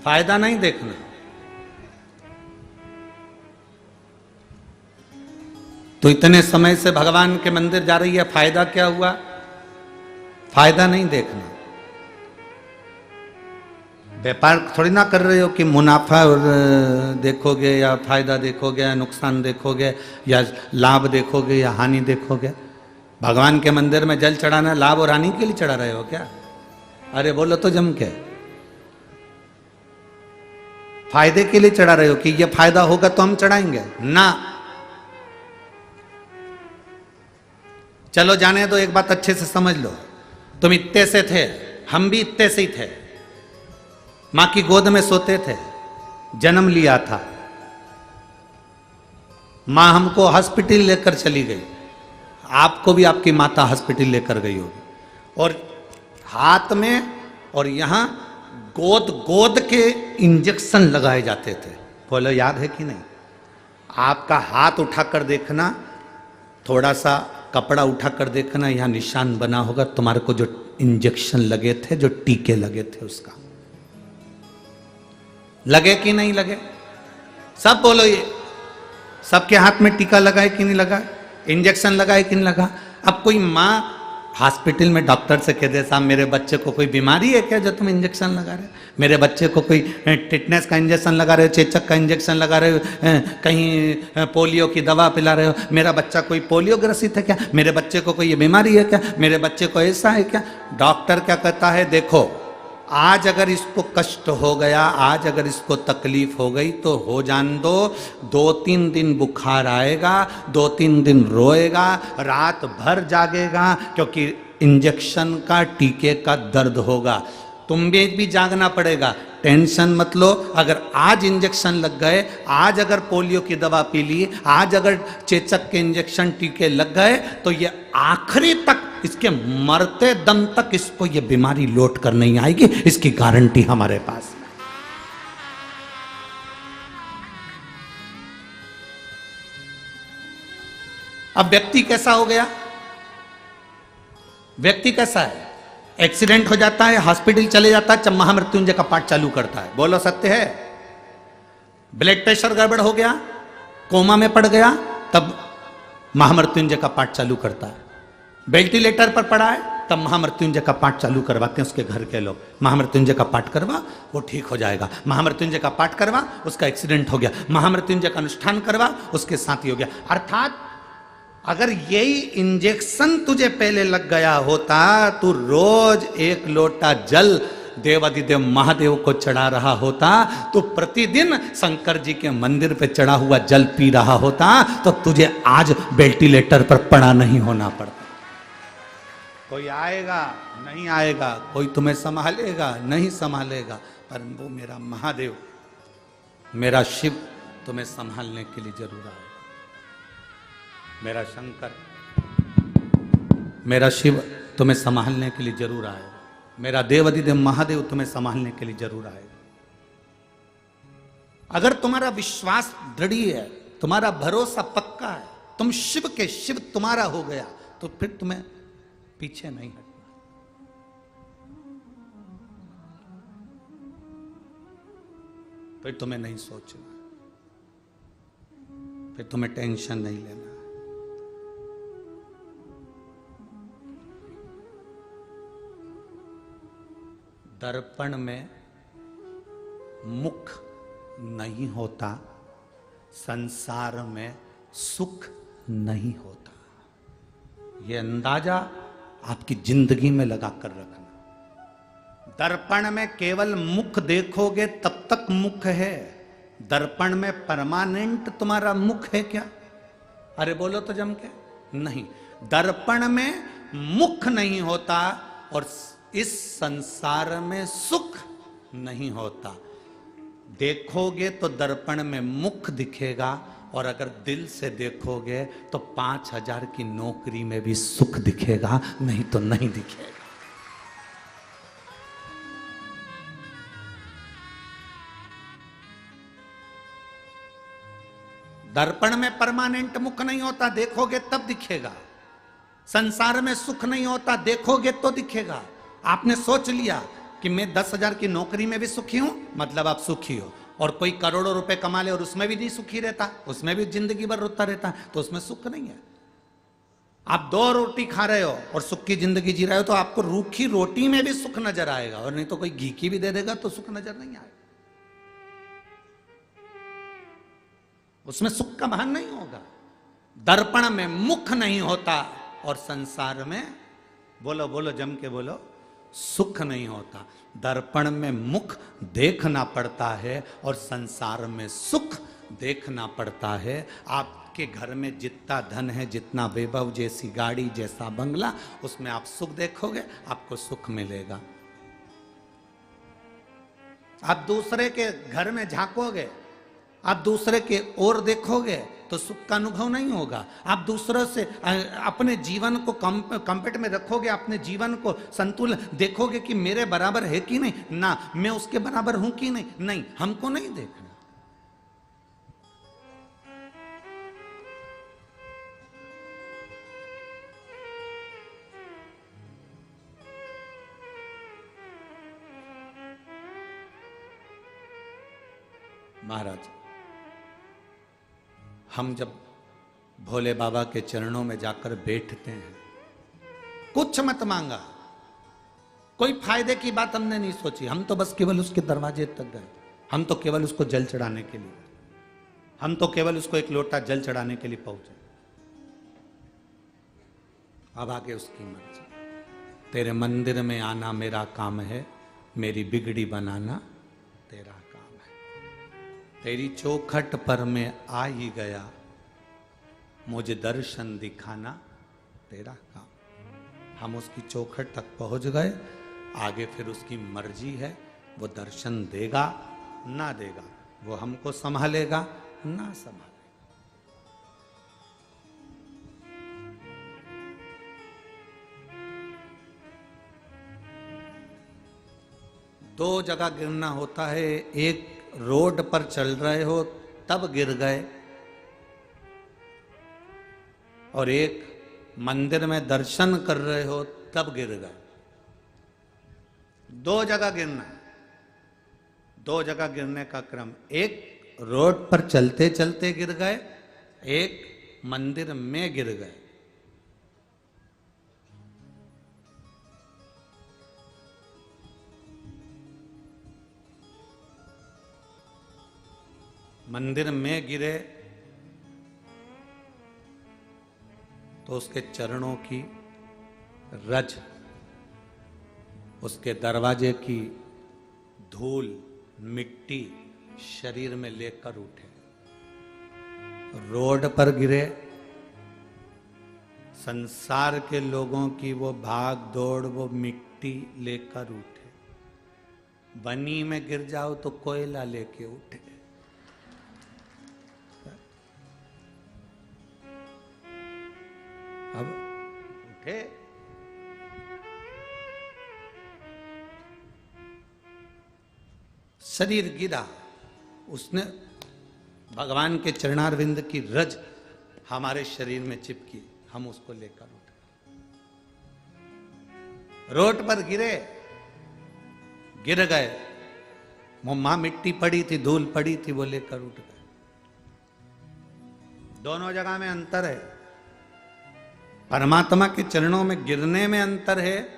फायदा नहीं देखना। तो इतने समय से भगवान के मंदिर जा रही है, फायदा क्या हुआ? फायदा नहीं देखना। व्यापार थोड़ी ना कर रहे हो कि मुनाफा और देखोगे या फायदा देखोगे या नुकसान देखोगे या लाभ देखोगे या हानि देखोगे। भगवान के मंदिर में जल चढ़ाना लाभ और हानि के लिए चढ़ा रहे हो क्या? अरे बोलो तो जम के, फायदे के लिए चढ़ा रहे हो कि ये फायदा होगा तो हम चढ़ाएंगे ना। चलो जाने दो, एक बात अच्छे से समझ लो। तुम इतने से थे, हम भी इतने से ही थे, मां की गोद में सोते थे, जन्म लिया था, मां हमको हॉस्पिटल लेकर चली गई, आपको भी आपकी माता हॉस्पिटल लेकर गई होगी, और हाथ में और यहां गोद गोद के इंजेक्शन लगाए जाते थे। बोलो याद है कि नहीं? आपका हाथ उठाकर देखना, थोड़ा सा कपड़ा उठाकर देखना, यहां निशान बना होगा तुम्हारे को जो इंजेक्शन लगे थे, जो टीके लगे थे उसका। लगे कि नहीं लगे? सब बोलो ये, सबके हाथ में टीका लगा है कि नहीं लगा? इंजेक्शन लगा है कि नहीं लगा? अब कोई माँ हॉस्पिटल में डॉक्टर से कह दे साहब मेरे बच्चे को कोई बीमारी है क्या जो तुम इंजेक्शन लगा रहे हो? मेरे बच्चे को कोई टिटनेस का इंजेक्शन लगा रहे हो, चेचक का इंजेक्शन लगा रहे हो, कहीं पोलियो की दवा पिला रहे हो, मेरा बच्चा कोई पोलियो ग्रसित है क्या, मेरे बच्चे को कोई ये बीमारी है क्या, मेरे बच्चे को ऐसा है क्या? डॉक्टर क्या कहता है, देखो आज अगर इसको कष्ट हो गया, आज अगर इसको तकलीफ हो गई तो हो जान दो, 2-3 दिन बुखार आएगा, 2-3 दिन रोएगा, रात भर जागेगा, क्योंकि इंजेक्शन का टीके का दर्द होगा, तुम्हें भी जागना पड़ेगा। टेंशन मत लो, अगर आज इंजेक्शन लग गए, आज अगर पोलियो की दवा पी ली, आज अगर चेचक के इंजेक्शन टीके लग गए, तो ये आखिरी तक, इसके मरते दम तक इसको ये बीमारी लौट कर नहीं आएगी, इसकी गारंटी हमारे पास है। अब व्यक्ति कैसा हो गया? व्यक्ति कैसा है? एक्सीडेंट हो जाता है, हॉस्पिटल चले जाता है, महामृत्युंजय का पाठ चालू करता है। बोलो सत्य है? ब्लड प्रेशर गड़बड़ हो गया, कोमा में पड़ गया, तब महामृत्युंजय का पाठ चालू करता है। वेंटिलेटर पर पड़ा है, तब महामृत्युंजय का पाठ चालू करवाते हैं उसके घर के लोग। महामृत्युंजय का पाठ करवा, वो ठीक हो जाएगा। महामृत्युंजय का पाठ करवा, उसका एक्सीडेंट हो गया। महामृत्युंजय का अनुष्ठान करवा, उसके साथ ही हो गया। अर्थात अगर यही इंजेक्शन तुझे पहले लग गया होता, तू रोज 1 लोटा जल देवादिदेव महादेव को चढ़ा रहा होता, तो प्रतिदिन शंकर जी के मंदिर पे चढ़ा हुआ जल पी रहा होता, तो तुझे आज वेंटिलेटर पर पड़ा नहीं होना पड़ता। कोई आएगा नहीं आएगा, कोई तुम्हें संभालेगा नहीं संभालेगा, पर वो मेरा महादेव, मेरा शिव तुम्हें संभालने के लिए जरूर आएगा। मेरा शंकर, मेरा शिव तुम्हें संभालने के लिए जरूर आएगा। मेरा देवादिदेव महादेव तुम्हें संभालने के लिए जरूर आएगा। अगर तुम्हारा विश्वास दृढ़ है, तुम्हारा भरोसा पक्का है, तुम शिव के शिव तुम्हारा हो गया, तो फिर तुम्हें पीछे नहीं हटना। फिर तुम्हें नहीं सोचना, फिर तुम्हें टेंशन नहीं लेना। दर्पण में मुख नहीं होता, संसार में सुख नहीं होता। यह अंदाजा आपकी जिंदगी में लगाकर रखना। दर्पण में केवल मुख देखोगे तब तक मुख है, दर्पण में परमानेंट तुम्हारा मुख है क्या? अरे बोलो तो जम के, नहीं। दर्पण में मुख नहीं होता और इस संसार में सुख नहीं होता। देखोगे तो दर्पण में मुख दिखेगा, और अगर दिल से देखोगे तो 5,000 की नौकरी में भी सुख दिखेगा, नहीं तो नहीं दिखेगा। दर्पण में परमानेंट मुख नहीं होता, देखोगे तब दिखेगा। संसार में सुख नहीं होता, देखोगे तो दिखेगा। आपने सोच लिया कि मैं 10,000 की नौकरी में भी सुखी हूं, मतलब आप सुखी हो, और कोई करोड़ों रुपए कमा ले और उसमें भी नहीं सुखी रहता, उसमें भी जिंदगी भर रोता रहता, तो उसमें सुख नहीं है। आप 2 रोटी खा रहे हो और सुख की जिंदगी जी रहे हो, तो आपको रूखी रोटी में भी सुख नजर आएगा, और नहीं तो कोई घी की भी दे देगा तो सुख नजर नहीं आएगा, उसमें सुख का भान नहीं होगा। दर्पण में मुख नहीं होता और संसार में, बोलो बोलो जम के बोलो, सुख नहीं होता। दर्पण में मुख देखना पड़ता है और संसार में सुख देखना पड़ता है। आपके घर में जितना धन है, जितना वैभव, जैसी गाड़ी, जैसा बंगला, उसमें आप सुख देखोगे, आपको सुख मिलेगा। आप दूसरे के घर में झांकोगे, आप दूसरे के ओर देखोगे तो सुख का अनुभव नहीं होगा। आप दूसरों से अपने जीवन को कंपेट में रखोगे, अपने जीवन को संतुलन देखोगे कि मेरे बराबर है कि नहीं, ना मैं उसके बराबर हूं कि नहीं, नहीं, हमको नहीं देखना। महाराज, हम जब भोले बाबा के चरणों में जाकर बैठते हैं, कुछ मत मांगा, कोई फायदे की बात हमने नहीं सोची, हम तो बस केवल उसके दरवाजे तक गए, हम तो केवल उसको जल चढ़ाने के लिए, हम तो केवल उसको एक लोटा जल चढ़ाने के लिए पहुंचे। अब आगे उसकी मर्जी। तेरे मंदिर में आना मेरा काम है, मेरी बिगड़ी बनाना तेरा काम है। तेरी चौखट पर मैं आ ही गया, मुझे दर्शन दिखाना तेरा काम। हम उसकी चौखट तक पहुंच गए, आगे फिर उसकी मर्जी है, वो दर्शन देगा ना देगा, वो हमको संभालेगा ना संभालेगा। दो जगह गिरना होता है, एक रोड पर चल रहे हो तब गिर गए, और एक मंदिर में दर्शन कर रहे हो तब गिर गए। दो जगह गिरना, दो जगह गिरने का क्रम, एक रोड पर चलते चलते गिर गए, एक मंदिर में गिर गए। मंदिर में गिरे तो उसके चरणों की रज, उसके दरवाजे की धूल, मिट्टी शरीर में लेकर उठे। रोड पर गिरे, संसार के लोगों की वो भाग दौड़, वो मिट्टी लेकर उठे। बनी में गिर जाओ तो कोयला लेके उठे। अब उठे, शरीर गिरा, उसने भगवान के चरणारविंद की रज हमारे शरीर में चिपकी, हम उसको लेकर उठे। रोड पर गिरे, गिर गए, वो मां मिट्टी पड़ी थी, धूल पड़ी थी, वो लेकर उठ गए। दोनों जगह में अंतर है। परमात्मा के चरणों में गिरने में अंतर है,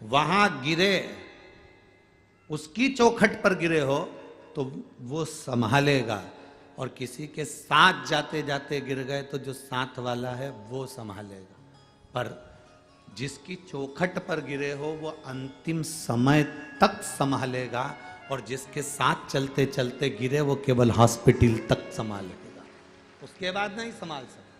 वहां गिरे, उसकी चौखट पर गिरे हो तो वो संभालेगा, और किसी के साथ जाते जाते गिर गए तो जो साथ वाला है वो संभालेगा। पर जिसकी चौखट पर गिरे हो वो अंतिम समय तक संभालेगा, और जिसके साथ चलते चलते गिरे वो केवल हॉस्पिटल तक संभालेगा, उसके बाद नहीं संभाल सकता।